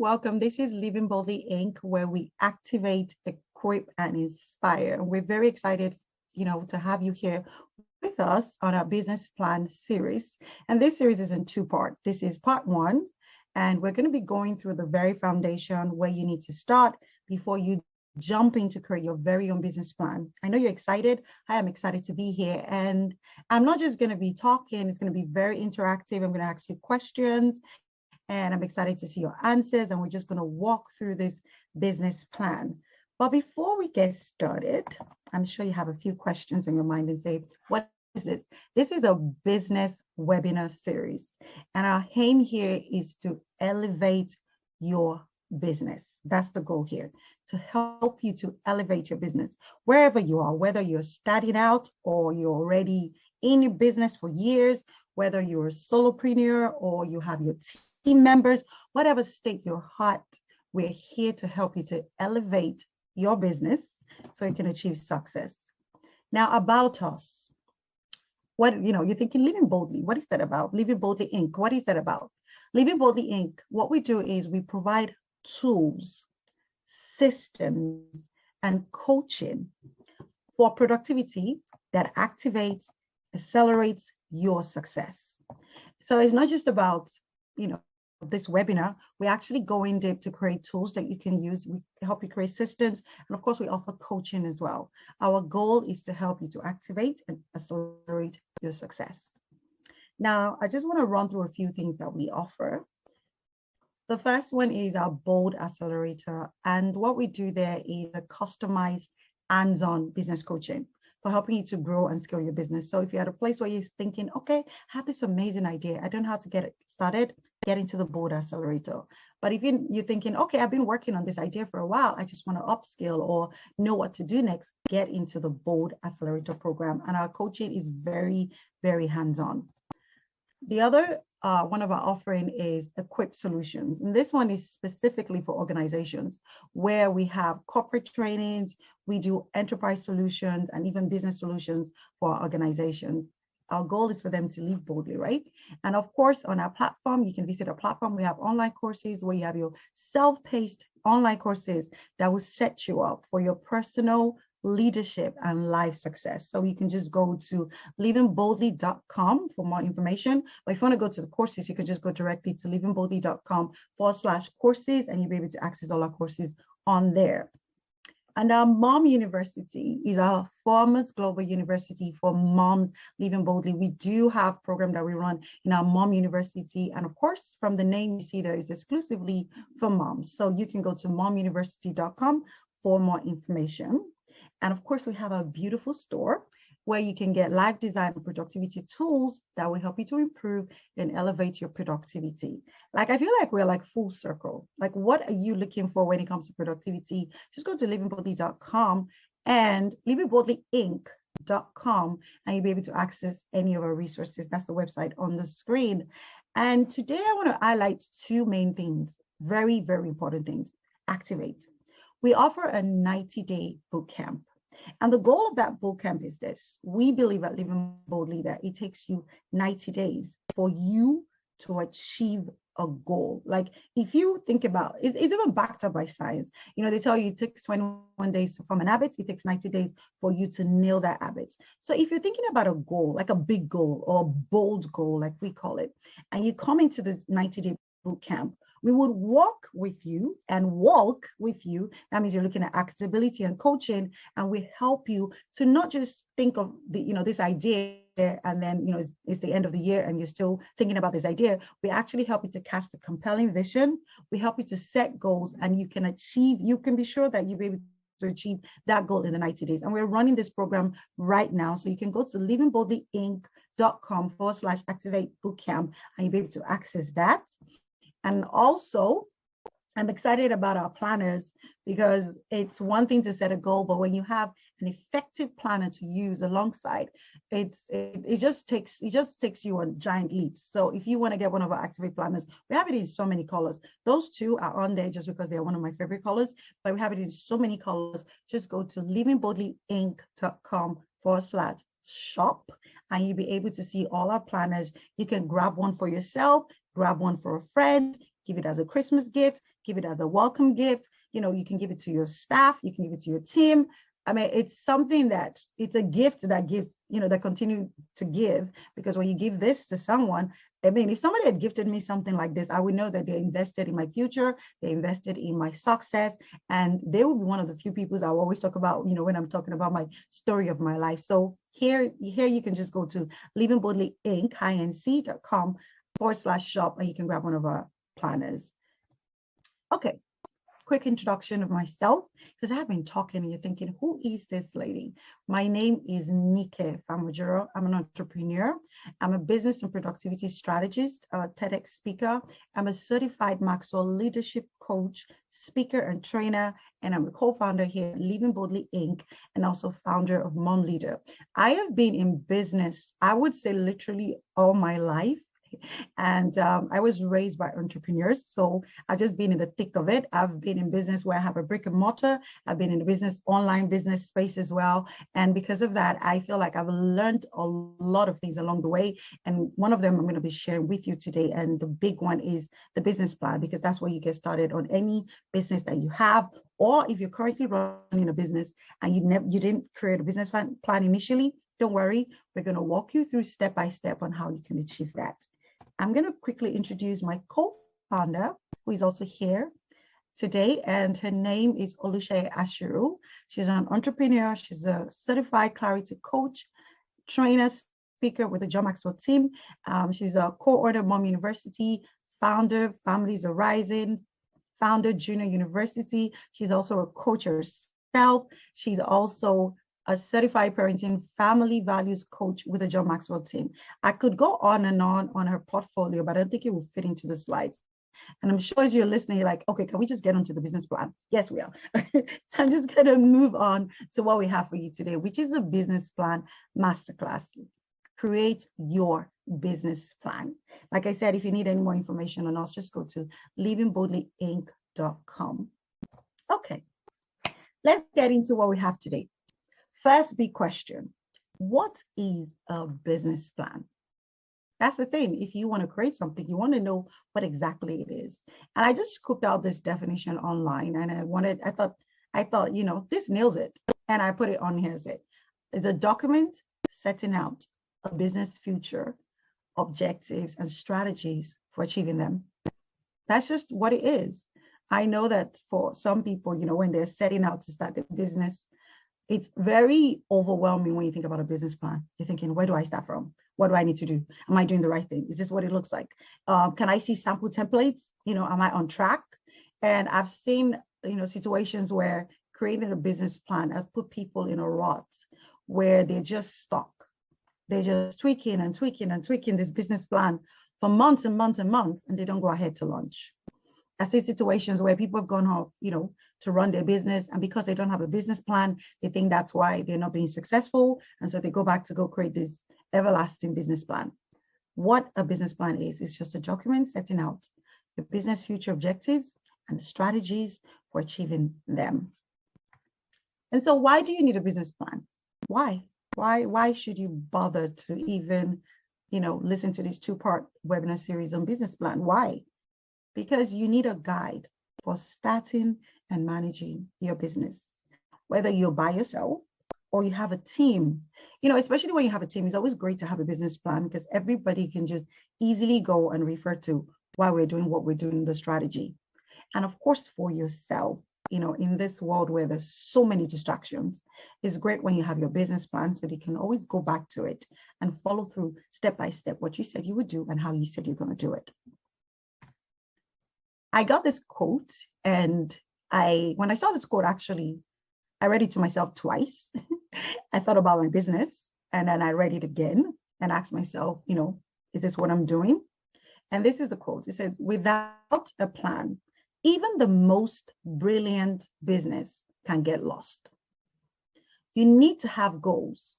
welcome. This is Living Boldly Inc., where we activate, equip, and inspire. And we're very excited, to have you here with us on our business plan series. And this series is in two parts. This is part one, and we're going to be going through the very foundation where you need to start before you jump in to create your very own business plan. I know you're excited. I am excited to be here. And I'm not just going to be talking, it's going to be very interactive. I'm going to ask you questions, and I'm excited to see your answers. And we're just going to walk through this business plan. But before we get started, I'm sure you have a few questions in your mind and say, what is this? This is a business webinar series. And our aim here is to elevate your business. That's the goal here, to help you to elevate your business wherever you are, whether you're starting out or you're already in your business for years, whether you're a solopreneur or you have your team members, whatever state you're at, we're here to help you to elevate your business so you can achieve success. Now, about us, you're thinking Living Boldly. What is that about? Living Boldly Inc. What is that about? Living Boldly Inc. What we do is we provide tools, systems, and coaching for productivity that activates, accelerates your success. So it's not just about, this webinar. We actually go in deep to create tools that you can use. We help you create systems. And of course, we offer coaching as well. Our goal is to help you to activate and accelerate your success. Now, I just want to run through a few things that we offer. The first one is our Bold Accelerator. And what we do there is a customized hands-on business coaching for helping you to grow and scale your business. So if you're at a place where you're thinking, okay, I have this amazing idea, I don't know how to get it started, get into the Bold Accelerator. But if you're thinking, okay, I've been working on this idea for a while, I just want to upskill or know what to do next, get into the Bold Accelerator program. And our coaching is very, very hands-on. The other one of our offering is Equip Solutions. And this one is specifically for organizations where we have corporate trainings, we do enterprise solutions and even business solutions for our organization. Our goal is for them to live boldly, right? And of course, on our platform, you can visit our platform. We have online courses where you have your self-paced online courses that will set you up for your personal leadership and life success. So you can just go to livingboldly.com for more information. But if you want to go to the courses, you can just go directly to livingboldly.com/courses, and you'll be able to access all our courses on there. And our Mom University is our foremost global university for moms living boldly. We do have a program that we run in our Mom University. And of course, from the name you see there, is exclusively for moms. So you can go to momuniversity.com for more information. And of course, we have a beautiful store where you can get live design and productivity tools that will help you to improve and elevate your productivity. Like, I feel like we're like full circle. Like, what are you looking for when it comes to productivity? Just go to livingboldly.com and livingboldlyinc.com, and you'll be able to access any of our resources. That's the website on the screen. And today I want to highlight two main things, very, very important things. Activate. We offer a 90-day boot camp. And the goal of that boot camp is this. We believe at Living Boldly that it takes you 90 days for you to achieve a goal. Like, if you think about it's even backed up by science. They tell you it takes 21 days to form an habit. It takes 90 days for you to nail that habit. So if you're thinking about a goal, like a big goal or a bold goal, like we call it, and you come into this 90-day boot camp, we would walk with you. That means you're looking at accessibility and coaching, and we help you to not just think of this idea and then it's the end of the year and you're still thinking about this idea. We actually help you to cast a compelling vision. We help you to set goals, and you can be sure that you'll be able to achieve that goal in the 90 days. And we're running this program right now. So you can go to livingboldlyinc.com/activate bootcamp, and you'll be able to access that. And also, I'm excited about our planners, because it's one thing to set a goal, but when you have an effective planner to use alongside, it just takes you on giant leaps. So if you want to get one of our Activate planners, we have it in so many colors. Those two are on there just because they are one of my favorite colors, but we have it in so many colors. Just go to livingboldlyinc.com/shop, and you'll be able to see all our planners. You can grab one for yourself, grab one for a friend, give it as a Christmas gift, give it as a welcome gift. You can give it to your staff, you can give it to your team. I mean, it's something that it's a gift that gives, that continue to give, because when you give this to someone, I mean, if somebody had gifted me something like this, I would know that they invested in my future, they invested in my success, and they will be one of the few people I always talk about, when I'm talking about my story of my life. So here you can just go to livingboldlyinc.com/shop, and you can grab one of our planners. Okay. Quick introduction of myself, because I have been talking and you're thinking, who is this lady? My name is Nike Famujiro. I'm an entrepreneur. I'm a business and productivity strategist, a TEDx speaker. I'm a certified Maxwell leadership coach, speaker and trainer, and I'm a co-founder here at Living Boldly Inc. and also founder of Mom Leader. I have been in business, I would say literally all my life. And I was raised by entrepreneurs, so I've just been in the thick of it. I've been in business where I have a brick and mortar. I've been in the online business space as well. And because of that, I feel like I've learned a lot of things along the way. And one of them I'm going to be sharing with you today. And the big one is the business plan, because that's where you get started on any business that you have. Or if you're currently running a business and you didn't create a business plan initially, don't worry. We're going to walk you through step by step on how you can achieve that. I'm going to quickly introduce my co-founder, who is also here today, and her name is Oluseyi Ashiru. She's an entrepreneur. She's a certified clarity coach, trainer, speaker with the John Maxwell team. She's a co-owner of Mom University, founder Families Arising, founder Junior University. She's also a coach herself. She's also a certified parenting family values coach with the John Maxwell team. I could go on and on her portfolio, but I don't think it will fit into the slides. And I'm sure as you're listening, you're like, okay, can we just get onto the business plan? Yes, we are. So I'm just going to move on to what we have for you today, which is a business plan masterclass. Create your business plan. Like I said, if you need any more information on us, just go to livingboldlyinc.com. Okay, let's get into what we have today. First big question, what is a business plan? That's the thing. If you want to create something, you want to know what exactly it is. And I just scooped out this definition online, and I thought, this nails it. And I put it on here. It's a document setting out a business future, objectives, and strategies for achieving them. That's just what it is. I know that for some people, when they're setting out to start a business, it's very overwhelming when you think about a business plan. You're thinking, where do I start from? What do I need to do? Am I doing the right thing? Is this what it looks like? Can I see sample templates? Am I on track? And I've seen, situations where creating a business plan has put people in a rut where they're just stuck. They're just tweaking and tweaking and tweaking this business plan for months and months and months, and they don't go ahead to launch. I see situations where people have gone off, to run their business, and because they don't have a business plan, they think that's why they're not being successful, and so they go back to go create this everlasting business plan. What a business plan is just a document setting out your business future objectives and strategies for achieving them. And so, why do you need a business plan? Why should you bother to even, listen to this two-part webinar series on business plan? Why? Because you need a guide for starting and managing your business, whether you're by yourself or you have a team. Especially when you have a team, it's always great to have a business plan because everybody can just easily go and refer to why we're doing what we're doing, the strategy. And of course, for yourself, in this world where there's so many distractions, it's great when you have your business plan so that you can always go back to it and follow through step by step what you said you would do and how you said you're going to do it. I got this quote, and when I saw this quote, actually, I read it to myself twice. I thought about my business, and then I read it again and asked myself, is this what I'm doing? And this is the quote. It says, without a plan, even the most brilliant business can get lost. You need to have goals,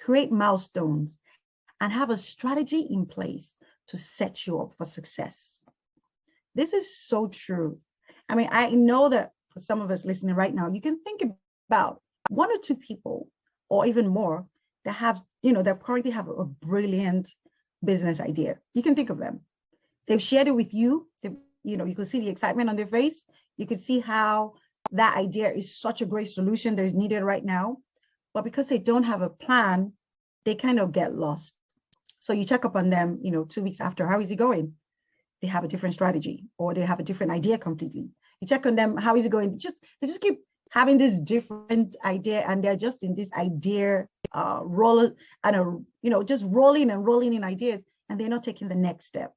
create milestones, and have a strategy in place to set you up for success. This is so true. I mean, I know that for some of us listening right now, you can think about one or two people or even more that have, that currently have a brilliant business idea. You can think of them. They've shared it with you. You can see the excitement on their face. You could see how that idea is such a great solution that is needed right now. But because they don't have a plan, they kind of get lost. So you check up on them, 2 weeks after, how is it going? They have a different strategy or they have a different idea completely. You check on them, how is it going? They just keep having this different idea, and they're just in this idea roll and just rolling and rolling in ideas, and they're not taking the next step.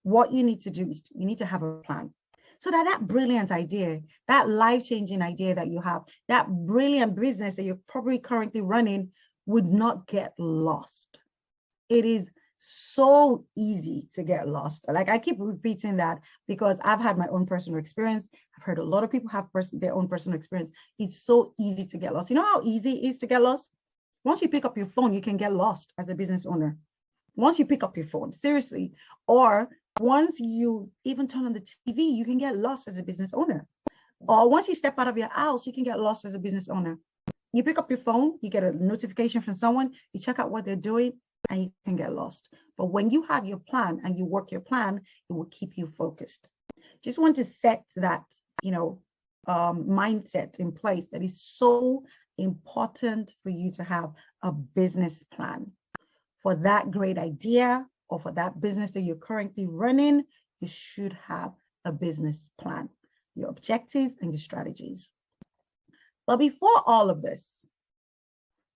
What you need to do is you need to have a plan, so that brilliant idea, that life-changing idea that you have, that brilliant business that you're probably currently running would not get lost. It is so easy to get lost. Like, I keep repeating that because I've had my own personal experience. I've heard a lot of people have their own personal experience. It's so easy to get lost. You know how easy it is to get lost? Once you pick up your phone, you can get lost as a business owner. Once you pick up your phone, seriously, or once you even turn on the TV, you can get lost as a business owner. Or once you step out of your house, you can get lost as a business owner. You pick up your phone, you get a notification from someone, you check out what they're doing, and you can get lost. But when you have your plan and you work your plan, it will keep you focused. Just want to set that, mindset in place. That is so important for you to have a business plan. For that great idea or for that business that you're currently running, you should have a business plan, your objectives and your strategies. But before all of this,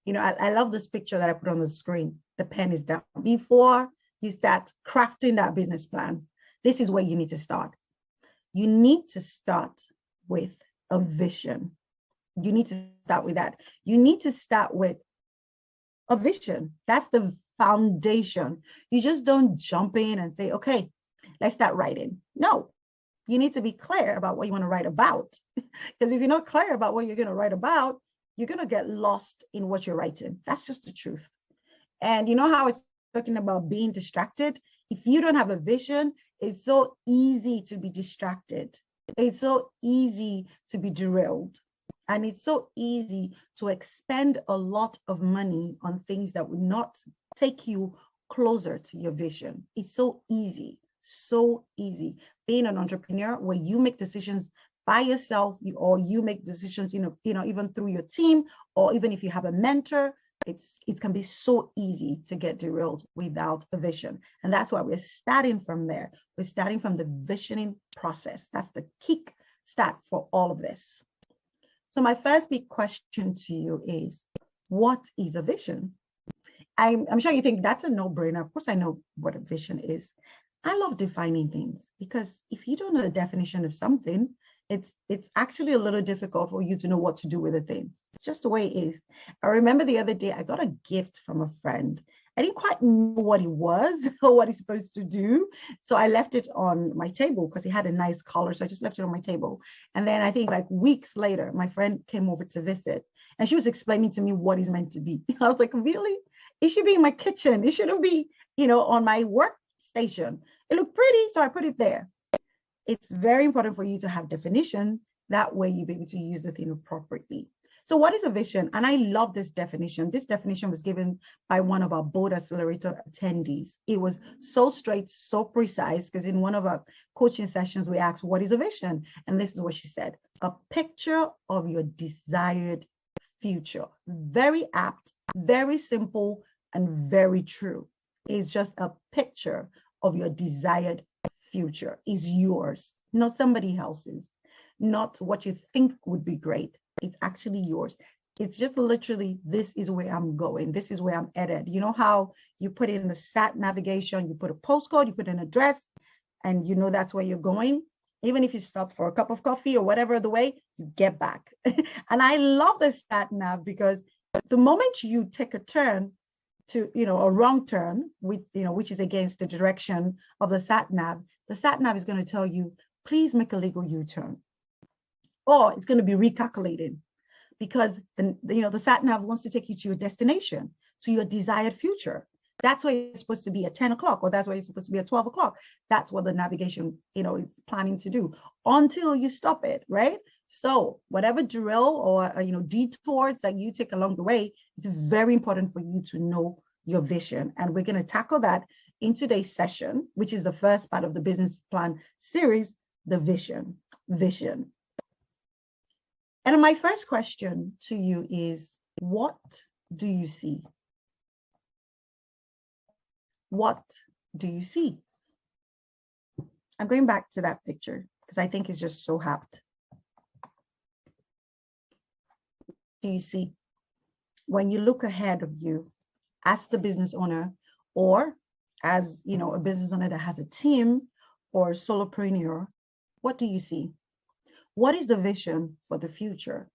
I love this picture that I put on the screen. The pen is down. Before you start crafting that business plan, this is where you need to start. You need to start with a vision. You need to start with that. You need to start with a vision. That's the foundation. You just don't jump in and say, okay, let's start writing. No, you need to be clear about what you want to write about. Because if you're not clear about what you're going to write about, you're going to get lost in what you're writing. That's just the truth. And you know how it's talking about being distracted? If you don't have a vision, it's so easy to be distracted. It's so easy to be derailed. And it's so easy to expend a lot of money on things that would not take you closer to your vision. It's so easy, so easy. Being an entrepreneur where you make decisions by yourself, or you make decisions, even through your team, or even if you have a mentor, it can be so easy to get derailed without a vision. And that's why we're starting from there. We're starting from the visioning process. That's the kick start for all of this. So my first big question to you is, what is a vision? I'm sure you think that's a no-brainer. Of course, I know what a vision is. I love defining things, because if you don't know the definition of something, it's actually a little difficult for you to know what to do with a thing. It's just the way it is. I remember the other day, I got a gift from a friend. I didn't quite know what it was or what it's supposed to do. So I left it on my table because it had a nice color. So I just left it on my table. And then I think like weeks later, my friend came over to visit and she was explaining to me what it's meant to be. I was like, really? It should be in my kitchen. It shouldn't be, on my workstation. It looked pretty, so I put it there. It's very important for you to have definition. That way you'll be able to use the thing appropriately. So what is a vision? And I love this definition. This definition was given by one of our Bold Accelerator attendees. It was so straight, so precise, because in one of our coaching sessions, we asked, what is a vision? And this is what she said: a picture of your desired future. Very apt, very simple, and very true. It's just a picture of your desired future. Is yours, not somebody else's, not what you think would be great. It's actually yours. It's just literally, this is where I'm going. This is where I'm headed. You know how you put in the sat navigation, you put a postcode, you put an address, and that's where you're going. Even if you stop for a cup of coffee or whatever the way, you get back. And I love the sat nav, because the moment you take a turn to, a wrong turn, which is against the direction of the sat nav is going to tell you, please make a legal U-turn. Or it's going to be recalculating, because the sat nav wants to take you to your destination, to your desired future. That's where you're supposed to be at 10 o'clock, or that's where you're supposed to be at 12 o'clock. That's what the navigation, is planning to do until you stop it, right? So whatever drill or, detours that you take along the way, it's very important for you to know your vision. And we're going to tackle that in today's session, which is the first part of the business plan series, the vision. And my first question to you is, what do you see? What do you see? I'm going back to that picture because I think it's just so apt. Do you see? When you look ahead of you as the business owner, or as a business owner that has a team or a solopreneur, what do you see? What is the vision for the future?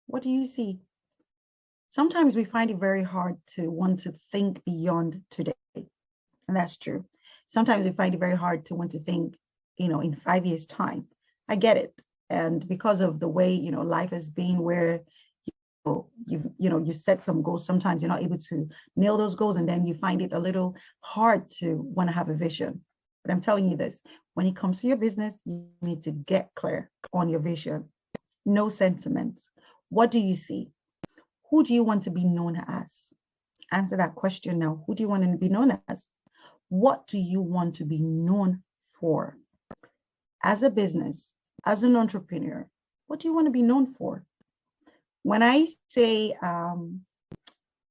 What do you see? Sometimes we find it very hard to want to think beyond today. And that's true. Sometimes we find it very hard to want to think, in 5 years' time. I get it. And because of the way, life has been, where you set some goals, sometimes you're not able to nail those goals, and then you find it a little hard to want to have a vision. But I'm telling you this, when it comes to your business, you need to get clear on your vision. No sentiments. What do you see? Who do you want to be known as? Answer that question now. Who do you want to be known as? What do you want to be known for? As a business, as an entrepreneur, what do you want to be known for? When I say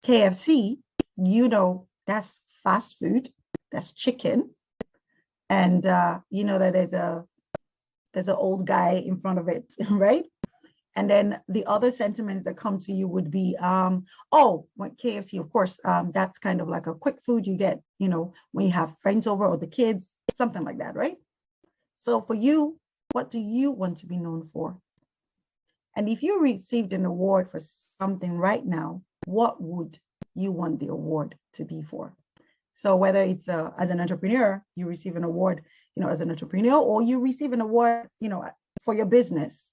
KFC, that's fast food, that's chicken. And that there's an old guy in front of it, right? And then the other sentiments that come to you would be, when KFC, of course, that's kind of like a quick food you get, when you have friends over or the kids, something like that, right? So for you, what do you want to be known for? And if you received an award for something right now, what would you want the award to be for? So whether it's as an entrepreneur, you receive an award, as an entrepreneur, or you receive an award, for your business.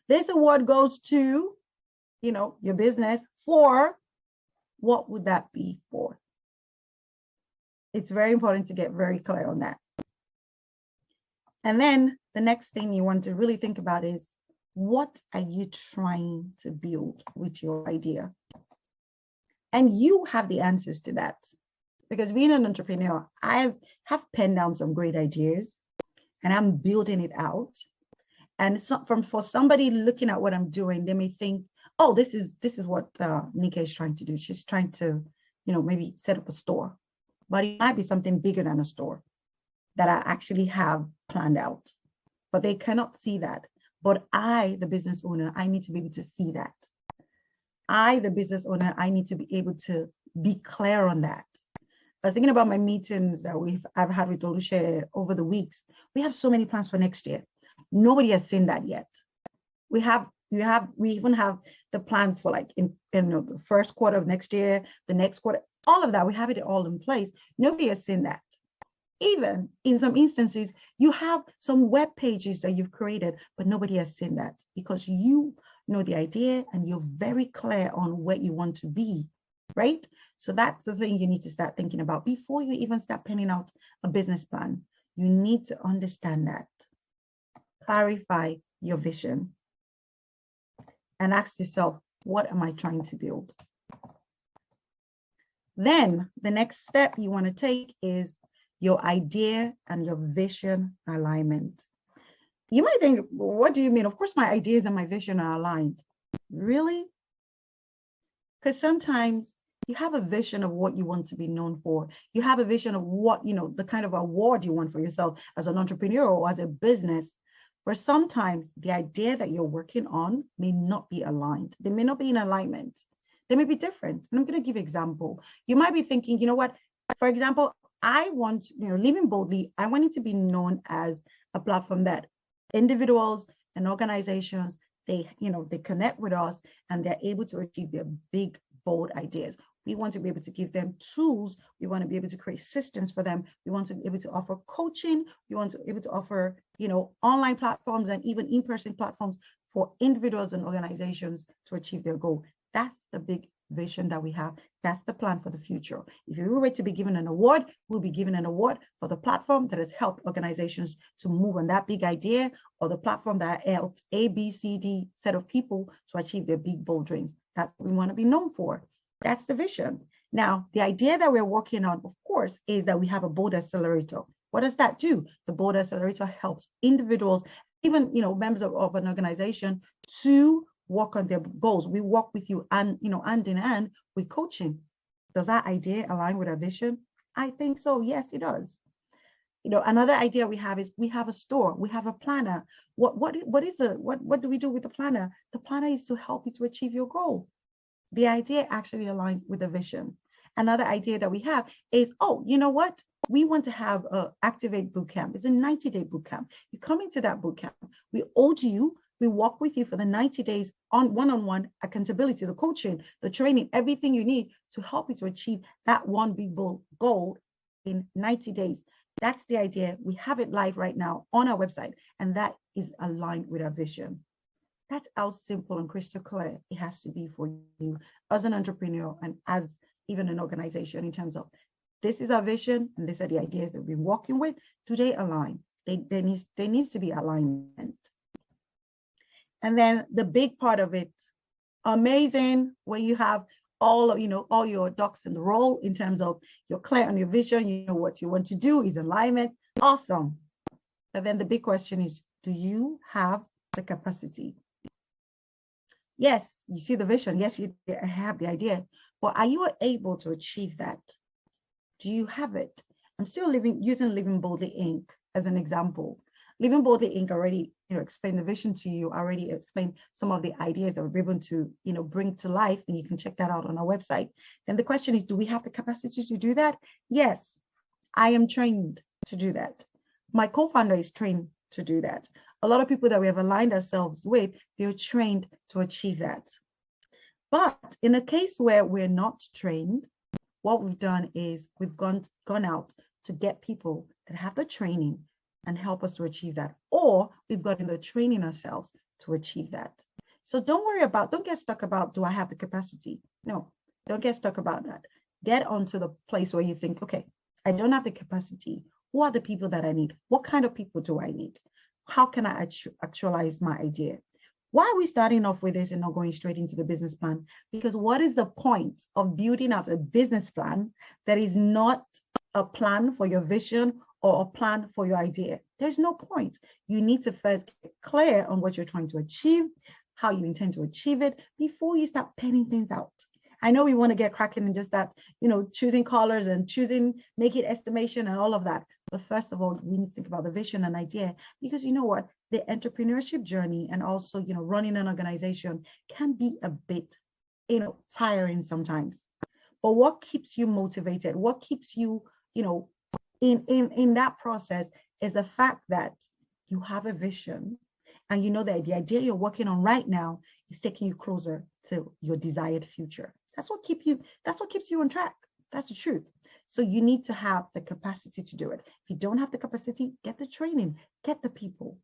This award goes to, your business for, what would that be for? It's very important to get very clear on that. And then the next thing you want to really think about is, what are you trying to build with your idea? And you have the answers to that. Because being an entrepreneur, I have penned down some great ideas and I'm building it out. And so for somebody looking at what I'm doing, they may think, oh, this is what Nika is trying to do. She's trying to, maybe set up a store. But it might be something bigger than a store that I actually have planned out. But they cannot see that. But I, the business owner, I need to be able to see that. I, the business owner, I need to be able to be clear on that. I was thinking about my meetings that I've had with Oluche over the weeks. We have so many plans for next year. Nobody has seen that yet. We even have the plans for like in the first quarter of next year, the next quarter, all of that. We have it all in place. Nobody has seen that. Even in some instances, you have some web pages that you've created, but nobody has seen that because you know the idea and you're very clear on where you want to be, right? So that's the thing you need to start thinking about before you even start penning out a business plan. You need to understand that. Clarify your vision and ask yourself, what am I trying to build? Then the next step you want to take is your idea and your vision alignment. You might think, what do you mean? Of course, my ideas and my vision are aligned. Really? Because sometimes you have a vision of what you want to be known for. You have a vision of what, the kind of award you want for yourself as an entrepreneur or as a business. Where sometimes the idea that you're working on may not be aligned. They may not be in alignment. They may be different. And I'm going to give an example. You might be thinking, what? For example, I want, Living Boldly, I want it to be known as a platform that individuals and organizations, they connect with us and they're able to achieve their big, bold ideas. We want to be able to give them tools. We want to be able to create systems for them. We want to be able to offer coaching. We want to be able to offer, online platforms and even in-person platforms for individuals and organizations to achieve their goal. That's the big vision that we have. That's the plan for the future. If we were to be given an award, we'll be given an award for the platform that has helped organizations to move on that big idea, or the platform that helped A, B, C, D set of people to achieve their big, bold dreams. That's what we want to be known for. That's the vision. Now, the idea that we're working on, of course, is that we have a bold accelerator. What does that do? The bold accelerator helps individuals, even members of an organization, to work on their goals. We work with you and, hand in hand with coaching. Does that idea align with our vision? I think so. Yes, it does. Another idea we have is we have a store, we have a planner. What do we do with the planner? The planner is to help you to achieve your goal. The idea actually aligns with the vision. Another idea that we have is, oh, you know what? We want to have a Activate Bootcamp. It's a 90-day bootcamp. You come into that bootcamp. We hold you. We walk with you for the 90 days on one-on-one accountability, the coaching, the training, everything you need to help you to achieve that one big goal in 90 days. That's the idea. We have it live right now on our website, and that is aligned with our vision. That's how simple and crystal clear it has to be for you as an entrepreneur and as even an organization, in terms of this is our vision and these are the ideas that we've been working with. Do they align? There needs to be alignment. And then the big part of it, amazing when you have all your ducks in the row in terms of you're clear on your vision, you know what you want to do is alignment. Awesome. But then the big question is, do you have the capacity? Yes, you see the vision. Yes, you have the idea, but are you able to achieve that? Do you have it? I'm still using Living Boldly Inc. as an example. Living Boldly Inc. already, explained the vision to you, already explained some of the ideas that we're able to, bring to life, and you can check that out on our website. Then the question is, do we have the capacity to do that? Yes, I am trained to do that. My co-founder is trained to do that. A lot of people that we have aligned ourselves with, they're trained to achieve that. But in a case where we're not trained, what we've done is we've gone out to get people that have the training and help us to achieve that, or we've gotten the training ourselves to achieve that. So don't get stuck about, do I have the capacity? No, don't get stuck about that. Get onto the place where you think, okay, I don't have the capacity. Who are the people that I need? What kind of people do I need? How can I actualize my idea? Why are we starting off with this and not going straight into the business plan? Because what is the point of building out a business plan that is not a plan for your vision or a plan for your idea? There's no point. You need to first get clear on what you're trying to achieve, how you intend to achieve it before you start penning things out. I know we want to get cracking and just that, choosing colors and making estimation and all of that. But first of all, we need to think about the vision and idea, because you know what? The entrepreneurship journey and also, running an organization can be a bit, tiring sometimes. But what keeps you motivated? What keeps you, in that process is the fact that you have a vision and you know that the idea you're working on right now is taking you closer to your desired future. That's what keeps you on track. That's the truth. So you need to have the capacity to do it. If you don't have the capacity, get the training, get the people,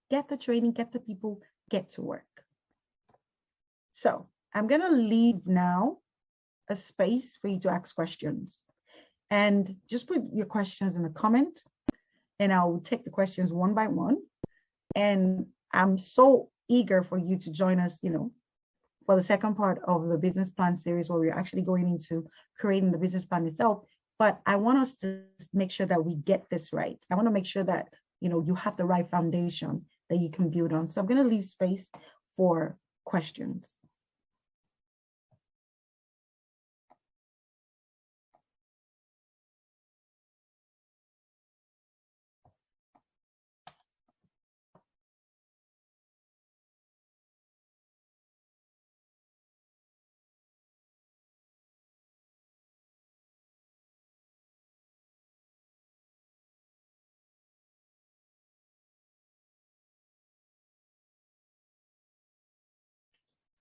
get the training, get the people, get to work. So I'm going to leave now a space for you to ask questions, and just put your questions in the comment and I'll take the questions one by one. And I'm so eager for you to join us, for the second part of the business plan series, where we're actually going into creating the business plan itself. But I want us to make sure that we get this right. I want to make sure that, you have the right foundation that you can build on. So I'm going to leave space for questions.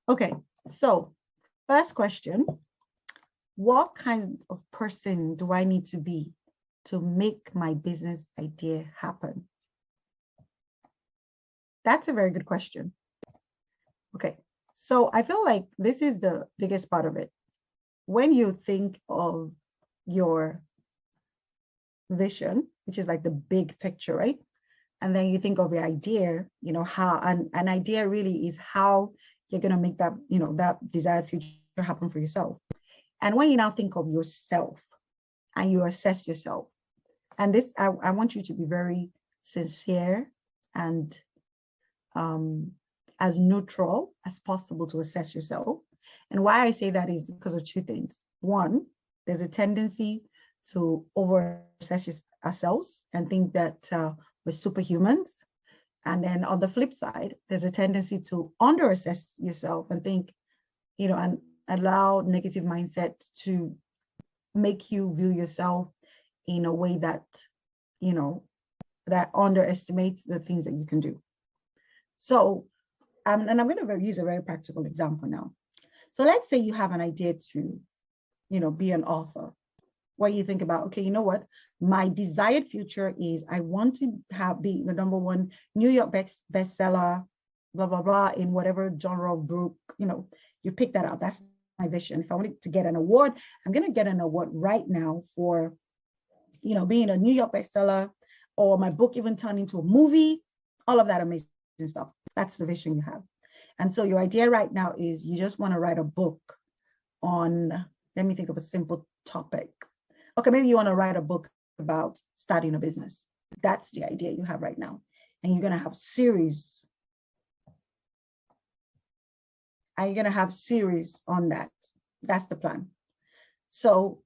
Okay, so first question, what kind of person do I need to be to make my business idea happen? That's a very good question. Okay, so I feel like this is the biggest part of it. When you think of your vision, which is like the big picture, right? And then you think of your idea, how an idea really is how you're going to make that, that desired future happen for yourself. And when you now think of yourself and you assess yourself, and this, I want you to be very sincere and as neutral as possible to assess yourself. And why I say that is because of two things. One, there's a tendency to over-assess ourselves and think that we're superhumans. And then on the flip side, there's a tendency to under-assess yourself and think, and allow negative mindset to make you view yourself in a way that, that underestimates the things that you can do. So, and I'm going to use a very practical example now. So let's say you have an idea to, be an author, where you think about, okay, you know what? My desired future is I want to be the #1 New York bestseller, blah, blah, blah, in whatever genre of book, you pick that out. That's my vision. If I wanted to get an award, I'm going to get an award right now for, being a New York bestseller, or my book even turned into a movie, all of that amazing stuff. That's the vision you have. And so your idea right now is you just want to write a book on, let me think of a simple topic. Okay, maybe you want to write a book about starting a business. That's the idea you have right now. And you're going to have series. And you're going to have series on that. That's the plan. So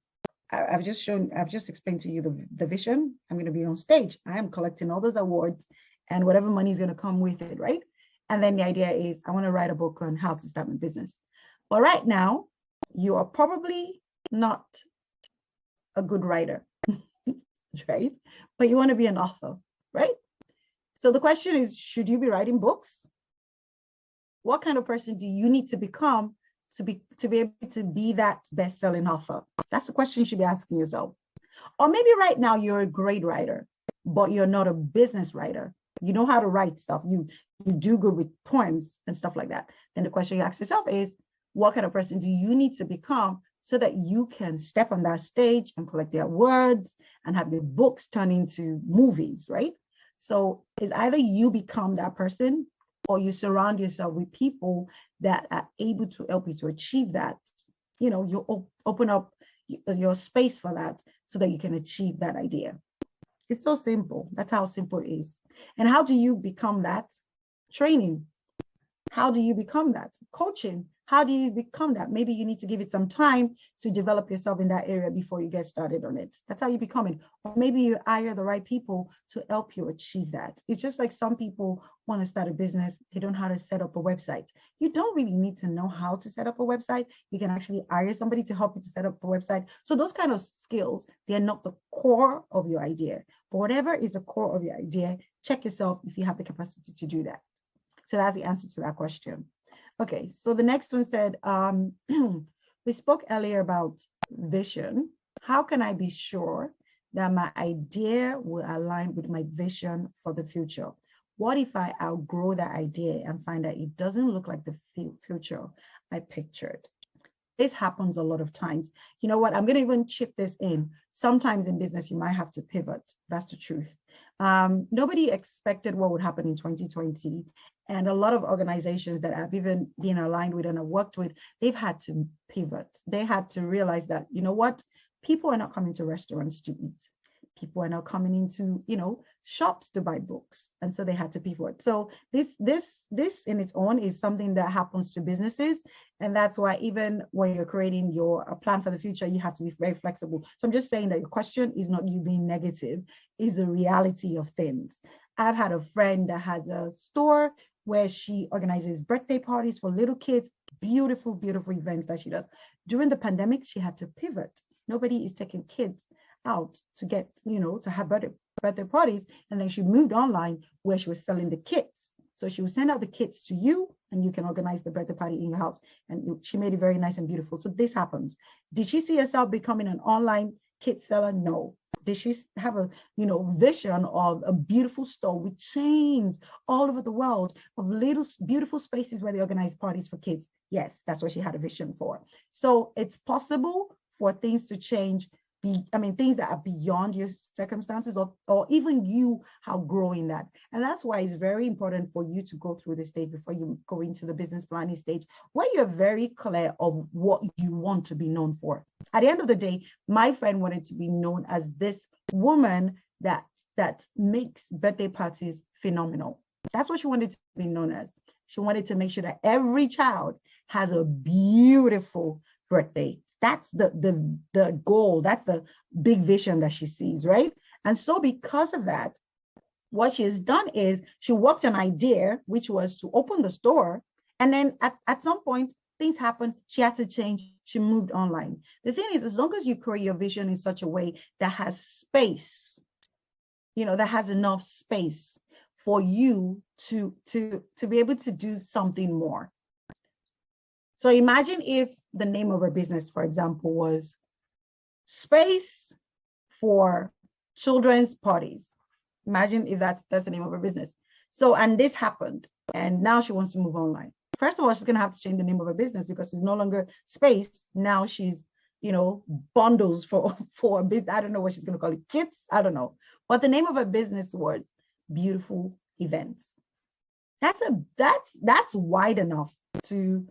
I've just explained to you the vision. I'm going to be on stage. I am collecting all those awards and whatever money is going to come with it, right? And then the idea is I want to write a book on how to start my business. But right now, you are probably not a good writer, right? But you want to be an author, right? So the question is, should you be writing books? What kind of person do you need to become to be able to be that best-selling author? That's the question you should be asking yourself. Or maybe right now you're a great writer, but you're not a business writer. You know how to write stuff. You do good with poems and stuff like that. Then the question you ask yourself is, what kind of person do you need to become so that you can step on that stage and collect their words and have your books turn into movies, right? So it's either you become that person or you surround yourself with people that are able to help you to achieve that. You open up your space for that so that you can achieve that idea. It's so simple. That's how simple it is. And how do you become that? Training. How do you become that? Coaching. How do you become that? Maybe you need to give it some time to develop yourself in that area before you get started on it. That's how you become it. Or maybe you hire the right people to help you achieve that. It's just like some people want to start a business. They don't know how to set up a website. You don't really need to know how to set up a website. You can actually hire somebody to help you to set up a website. So those kind of skills, they're not the core of your idea. But whatever is the core of your idea, check yourself if you have the capacity to do that. So that's the answer to that question. Okay, so the next one said, we spoke earlier about vision. How can I be sure that my idea will align with my vision for the future? What if I outgrow that idea and find that it doesn't look like the future I pictured? This happens a lot of times. You know what? I'm going to even chip this in. Sometimes in business, you might have to pivot. That's the truth. Nobody expected what would happen in 2020. And a lot of organizations that I've even been aligned with and I've worked with, they've had to pivot. They had to realize that, you know what? People are not coming to restaurants to eat. People are now coming into, shops to buy books. And so they had to pivot. So this in its own is something that happens to businesses. And that's why even when you're creating your plan for the future, you have to be very flexible. So I'm just saying that your question is not you being negative, is the reality of things. I've had a friend that has a store where she organizes birthday parties for little kids, beautiful, beautiful events that she does. During the pandemic, she had to pivot. Nobody is taking kids out to get, to have birthday parties. And then she moved online where she was selling the kits. So she would send out the kits to you and you can organize the birthday party in your house. And she made it very nice and beautiful. So this happens. Did she see herself becoming an online kit seller? No. Did she have a vision of a beautiful store with chains all over the world of little beautiful spaces where they organize parties for kids? Yes, that's what she had a vision for. So it's possible for things to change, things that are beyond your circumstances or even you outgrowing that. And that's why it's very important for you to go through this stage before you go into the business planning stage, where you're very clear of what you want to be known for. At the end of the day, my friend wanted to be known as this woman that makes birthday parties phenomenal. That's what she wanted to be known as. She wanted to make sure that every child has a beautiful birthday. That's the goal. That's the big vision that she sees, right? And so because of that, what she's done is she worked an idea, which was to open the store. And then at some point, things happened. She had to change. She moved online. The thing is, as long as you create your vision in such a way that has space, that has enough space for you to be able to do something more. So imagine if the name of her business, for example, was Space for Children's Parties. Imagine if that's the name of her business. So, and this happened, and now she wants to move online. First of all, she's going to have to change the name of her business because it's no longer Space. Now she's, bundles for a business. I don't know what she's going to call it, kits. I don't know. But the name of her business was Beautiful Events. That's wide enough to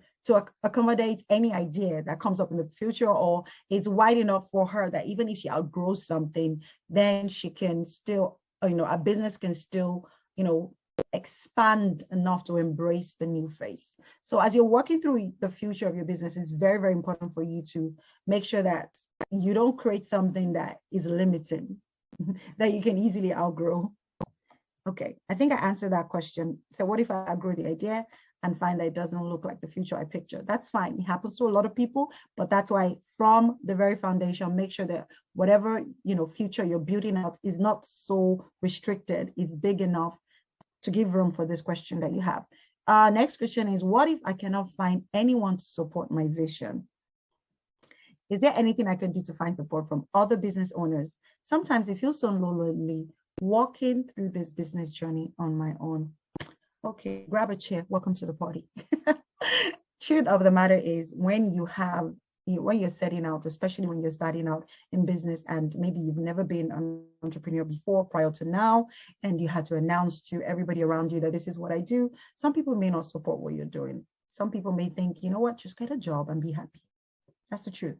accommodate any idea that comes up in the future, or it's wide enough for her that even if she outgrows something, then she can still, a business can still, expand enough to embrace the new phase. So as you're working through the future of your business, it's very, very important for you to make sure that you don't create something that is limiting, that you can easily outgrow. Okay, I think I answered that question. So what if I outgrow the idea and find that it doesn't look like the future I pictured? That's fine. It happens to a lot of people, but that's why from the very foundation, make sure that whatever, future you're building out is not so restricted, is big enough to give room for this question that you have. Next question is, what if I cannot find anyone to support my vision? Is there anything I can do to find support from other business owners? Sometimes it feels so lonely walking through this business journey on my own. Okay, grab a chair. Welcome to the party. Truth of the matter is, when you're setting out, especially when you're starting out in business, and maybe you've never been an entrepreneur before prior to now, and you had to announce to everybody around you that this is what I do, some people may not support what you're doing. Some people may think, you know what, just get a job and be happy. That's the truth.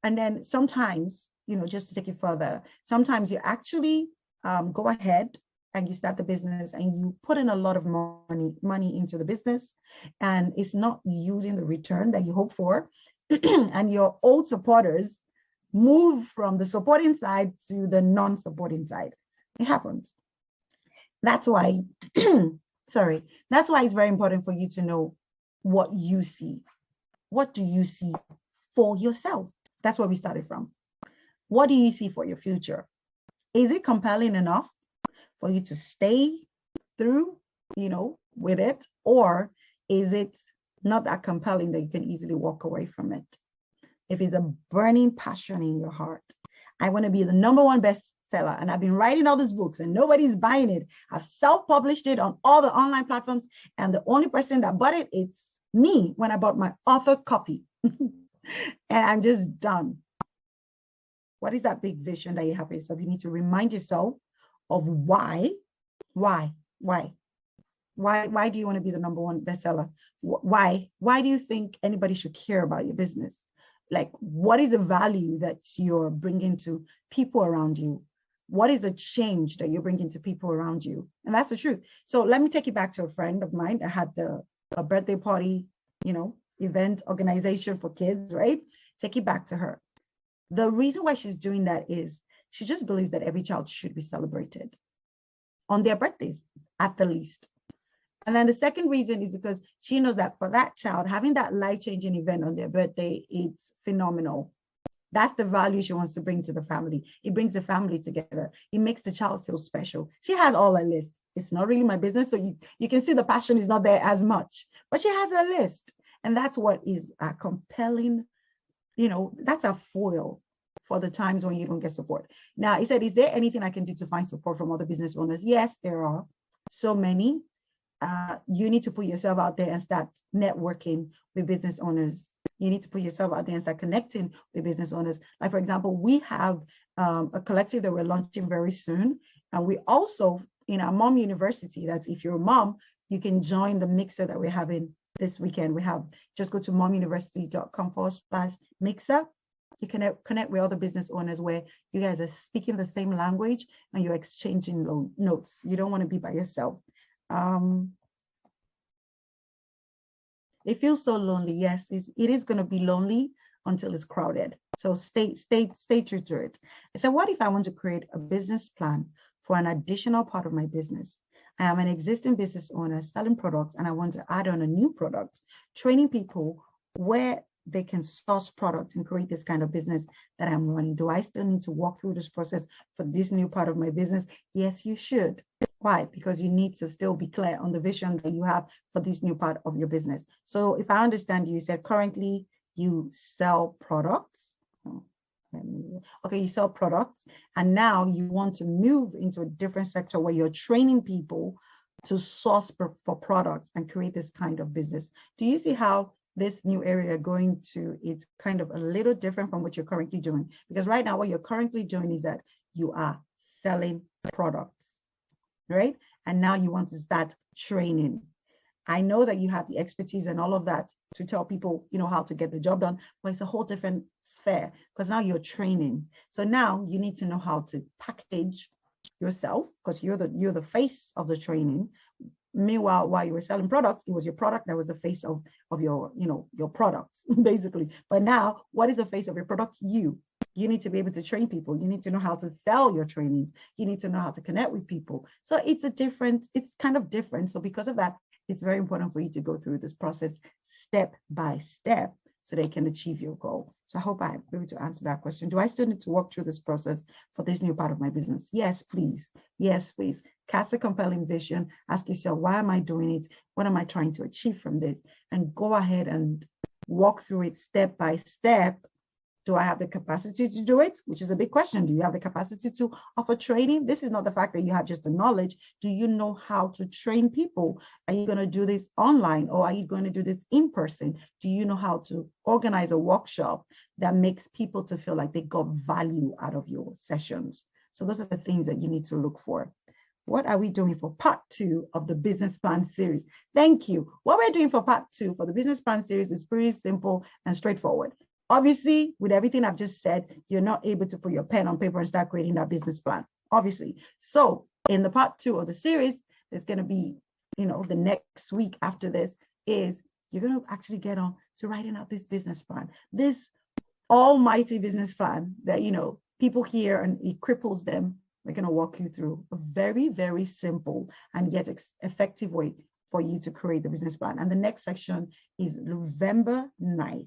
And then sometimes, just to take it further, sometimes you actually go ahead and you start the business and you put in a lot of money into the business, and it's not yielding the return that you hope for. And your old supporters move from the supporting side to the non-supporting side. It happens. That's why, that's why it's very important for you to know what you see. What do you see for yourself? That's where we started from. What do you see for your future? Is it compelling enough for you to stay through, with it? Or is it not that compelling that you can easily walk away from it? If it's a burning passion in your heart, I want to be the #1 bestseller, and I've been writing all these books and nobody's buying it. I've self-published it on all the online platforms, and the only person that bought it, it's me when I bought my author copy. And I'm just done. What is that big vision that you have for yourself? You need to remind yourself of why do you want to be the #1 bestseller? Why do you think anybody should care about your business? Like, what is the value that you're bringing to people around you? What is the change that you're bringing to people around you? And that's the truth. So let me take you back to a friend of mine. I had a birthday party, event organization for kids, right? Take it back to her. The reason why she's doing that is she just believes that every child should be celebrated on their birthdays, at the least. And then the second reason is because she knows that for that child, having that life-changing event on their birthday, it's phenomenal. That's the value she wants to bring to the family. It brings the family together. It makes the child feel special. She has all her list. It's not really my business, so you can see the passion is not there as much, but she has a list. And that's what is a compelling, that's a foil for the times when you don't get support. Now, he said, is there anything I can do to find support from other business owners? Yes, there are so many. You need to put yourself out there and start networking with business owners. You need to put yourself out there and start connecting with business owners. Like, for example, we have a collective that we're launching very soon. And we also, in our mom university, that's if you're a mom, you can join the mixer that we're having this weekend. We have, just go to momuniversity.com/mixer. You can connect with other business owners where you guys are speaking the same language and you're exchanging notes. You don't want to be by yourself. It feels so lonely. Yes, it is going to be lonely until it's crowded. So stay true to it. So what if I want to create a business plan for an additional part of my business? I am an existing business owner selling products and I want to add on a new product, training people where they can source products and create this kind of business that I'm running. Do I still need to walk through this process for this new part of my business? Yes, you should. Why? Because you need to still be clear on the vision that you have for this new part of your business. So if I understand you said currently you sell products. Okay, you sell products, and now you want to move into a different sector where you're training people to source for products and create this kind of business. Do you see how this new area going to, it's kind of a little different from what you're currently doing? Because right now what you're currently doing is that you are selling products, right? And now you want to start training. I know that you have the expertise and all of that to tell people, how to get the job done, but it's a whole different sphere because now you're training. So now you need to know how to package yourself because you're the face of the training. Meanwhile, while you were selling products, it was your product that was the face of your, your products, basically. But now, what is the face of your product? You need to be able to train people. You need to know how to sell your trainings. You need to know how to connect with people. So it's kind of different. So because of that, it's very important for you to go through this process step by step so they can achieve your goal. So I hope I'm able to answer that question. Do I still need to walk through this process for this new part of my business? Yes, please. Yes, please. Cast a compelling vision. Ask yourself, why am I doing it? What am I trying to achieve from this? And go ahead and walk through it step by step. Do I have the capacity to do it? Which is a big question. Do you have the capacity to offer training? This is not the fact that you have just the knowledge. Do you know how to train people? Are you going to do this online or are you going to do this in person? Do you know how to organize a workshop that makes people to feel like they got value out of your sessions? So those are the things that you need to look for. What are we doing for part 2 of the business plan series? Thank you. What we're doing for part 2 for the business plan series is pretty simple and straightforward. Obviously, with everything I've just said, you're not able to put your pen on paper and start creating that business plan, obviously. So in the part 2 of the series, there's going to be, the next week after this is you're going to actually get on to writing out this business plan, this almighty business plan that, people hear and it cripples them. We're going to walk you through a very, very simple and yet effective way for you to create the business plan. And the next section is November 9th.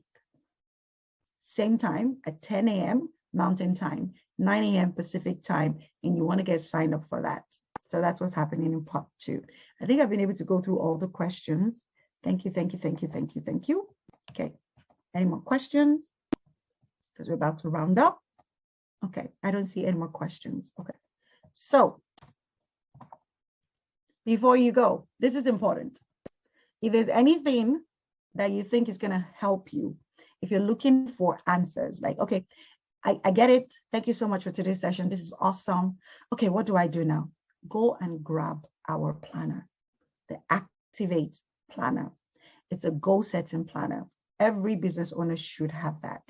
Same time at 10 a.m. Mountain Time, 9 a.m. Pacific Time, and you want to get signed up for that. So that's what's happening in part 2. I think I've been able to go through all the questions. Thank you. Okay, any more questions? Because we're about to round up. Okay, I don't see any more questions. Okay, so before you go, this is important. If there's anything that you think is going to help you, if you're looking for answers, like, okay, I get it. Thank you so much for today's session. This is awesome. Okay, what do I do now? Go and grab our planner, the Activate Planner. It's a goal-setting planner. Every business owner should have that,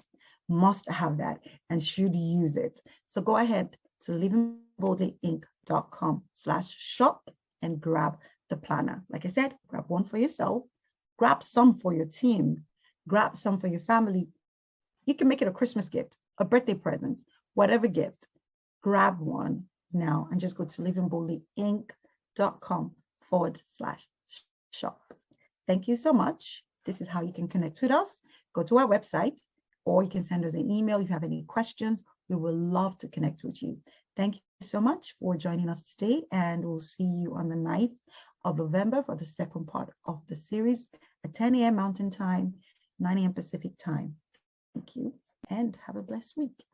must have that, and should use it. So go ahead to livingboldlyinc.com/shop and grab the planner. Like I said, grab one for yourself, grab some for your team, grab some for your family. You can make it a Christmas gift, a birthday present, whatever gift. Grab one now and just go to livingboldlyinc.com/shop. Thank you so much. This is how you can connect with us. Go to our website or you can send us an email if you have any questions. We would love to connect with you. Thank you so much for joining us today, and we'll see you on the 9th of November for the second part of the series at 10 a.m. Mountain Time, 9 a.m. Pacific Time. Thank you, and have a blessed week.